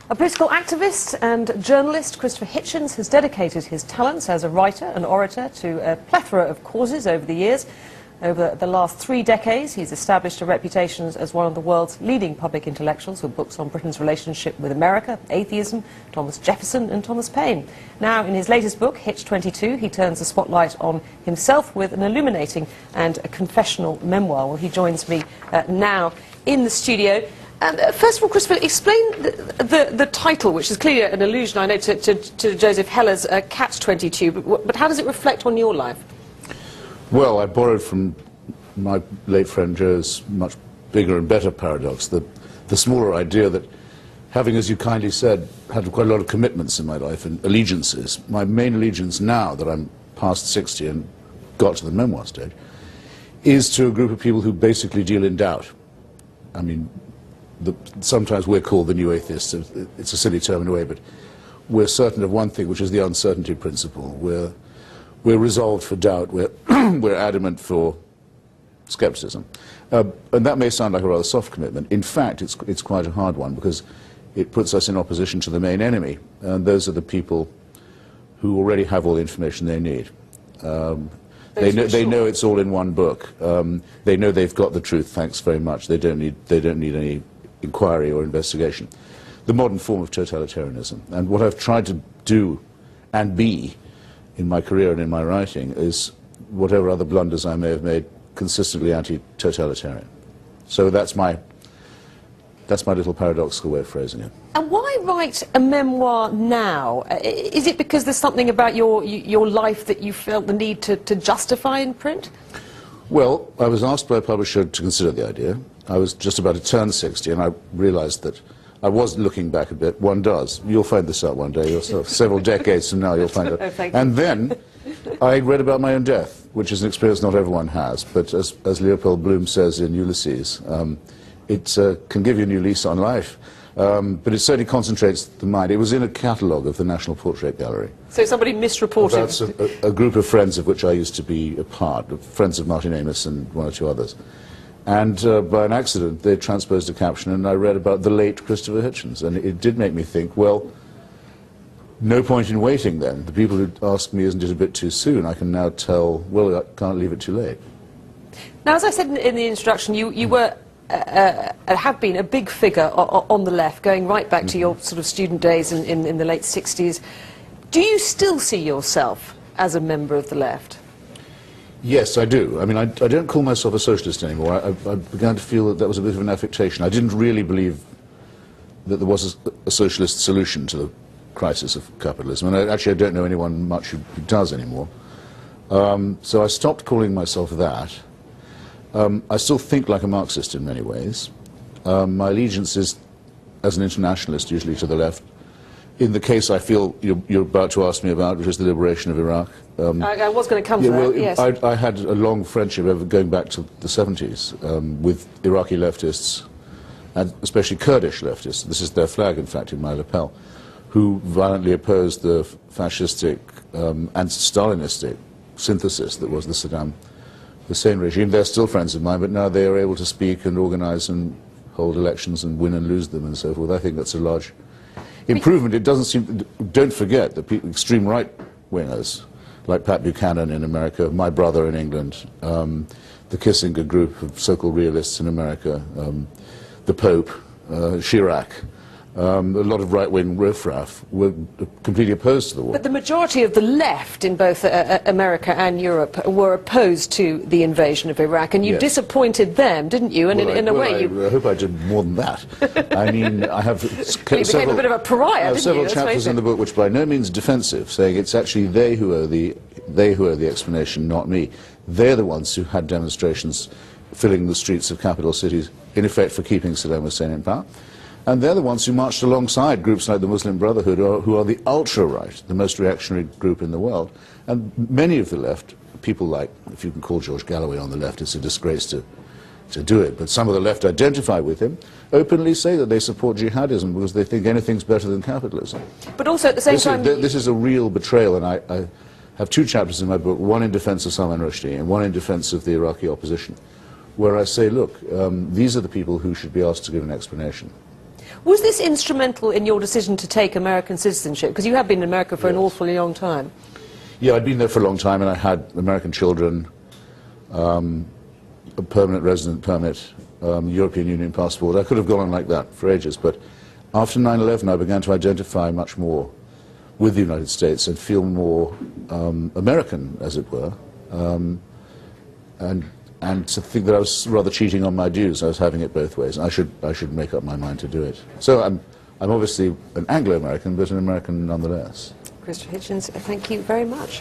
A political activist and journalist, Christopher Hitchens has dedicated his talents as a writer and orator to a plethora of causes over the years. Over the last 3 decades, he's established a reputation as one of the world's leading public intellectuals with books on Britain's relationship with America, atheism, Thomas Jefferson and Thomas Paine. Now, in his latest book, Hitch 22, he turns the spotlight on himself with an illuminating and a confessional memoir. Well, he joins me now in the studio. And first of all, Christopher, explain the title, which is clearly an allusion, I know, to Joseph Heller's Catch-22, but how does it reflect on your life? Well, I borrowed from my late friend Joe's much bigger and better paradox, the smaller idea that, having, as you kindly said, had quite a lot of commitments in my life and allegiances, my main allegiance now that I'm past 60 and got to the memoir stage, is to a group of people who basically deal in doubt. I mean, sometimes we're called the new atheists. It's a silly term in a way, but we're certain of one thing, which is the uncertainty principle. We're resolved for doubt. We're adamant for skepticism. And that may sound like a rather soft commitment. In fact, it's quite a hard one, because it puts us in opposition to the main enemy, and those are the people who already have all the information they need. They know it's all in one book. They know they've got the truth. Thanks very much. They don't need any inquiry or investigation. The modern form of totalitarianism. And what I've tried to do and be in my career and in my writing is, whatever other blunders I may have made, consistently anti-totalitarian. So that's my little paradoxical way of phrasing it. And why write a memoir now? Is it because there's something about your life that you felt the need to justify in print? Well, I was asked by a publisher to consider the idea. I was just about to turn 60, and I realized that I was looking back a bit. One does. You'll find this out one day yourself. Several decades from now, you'll find it. And then I read about my own death, which is an experience not everyone has. But as Leopold Bloom says in Ulysses, it can give you a new lease on life. But it certainly concentrates the mind. It was in a catalogue of the National Portrait Gallery. So somebody misreported? That's a group of friends of which I used to be a part, friends of Martin Amis and one or two others. And by an accident, they transposed a caption, and I read about the late Christopher Hitchens. And it did make me think, well, no point in waiting then. The people who asked me, isn't it a bit too soon? I can now tell, well, I can't leave it too late. Now, as I said in the introduction, you were have been a big figure on the left, going right back to your sort of student days in the late 60s. Do you still see yourself as a member of the left? Yes, I do. I mean, I don't call myself a socialist anymore. I began to feel that was a bit of an affectation. I didn't really believe that there was a socialist solution to the crisis of capitalism, and actually I don't know anyone much who does anymore. So I stopped calling myself that. I still think like a Marxist in many ways. My allegiance is, as an internationalist, usually to the left. In the case I feel you're about to ask me about, which is the liberation of Iraq. I was going to come to that, yes. I had a long friendship going back to the 70s with Iraqi leftists, and especially Kurdish leftists. This is their flag, in fact, in my lapel, who violently opposed the fascistic and Stalinistic synthesis that was the Saddam Hussein regime. They're still friends of mine, but now they are able to speak and organize and hold elections and win and lose them and so forth. I think that's a large improvement. It doesn't seem. Don't forget that extreme right-wingers, like Pat Buchanan in America, my brother in England, the Kissinger group of so-called realists in America, the Pope, Chirac, a lot of right-wing riffraff were completely opposed to the war. But the majority of the left in both America and Europe were opposed to the invasion of Iraq, and you Yes. disappointed them, didn't you? And in a way, I hope I did more than that. I mean, I have became a bit of a pariah, didn't several you? chapters in the book which by no means defensive, saying it's actually they who are the explanation, not me. They're the ones who had demonstrations filling the streets of capital cities, in effect for keeping Saddam Hussein in power. And they're the ones who marched alongside groups like the Muslim Brotherhood, who are the ultra-right, the most reactionary group in the world. And many of the left, people like, if you can call George Galloway on the left, it's a disgrace to do it, but some of the left identify with him, openly say that they support jihadism because they think anything's better than capitalism. But also at the same time... This is a real betrayal, and I have 2 chapters in my book, one in defense of Salman Rushdie and one in defense of the Iraqi opposition, where I say, look, these are the people who should be asked to give an explanation. Was this instrumental in your decision to take American citizenship? Because you have been in America for an awfully long time. Yeah, I'd been there for a long time, and I had American children, a permanent resident permit, European Union passport. I could have gone on like that for ages, but after 9/11 I began to identify much more with the United States and feel more American, as it were, and to think that I was rather cheating on my dues. I was having it both ways, and I should make up my mind to do it. So I'm obviously an Anglo-American, but an American nonetheless. Christopher Hitchens, thank you very much.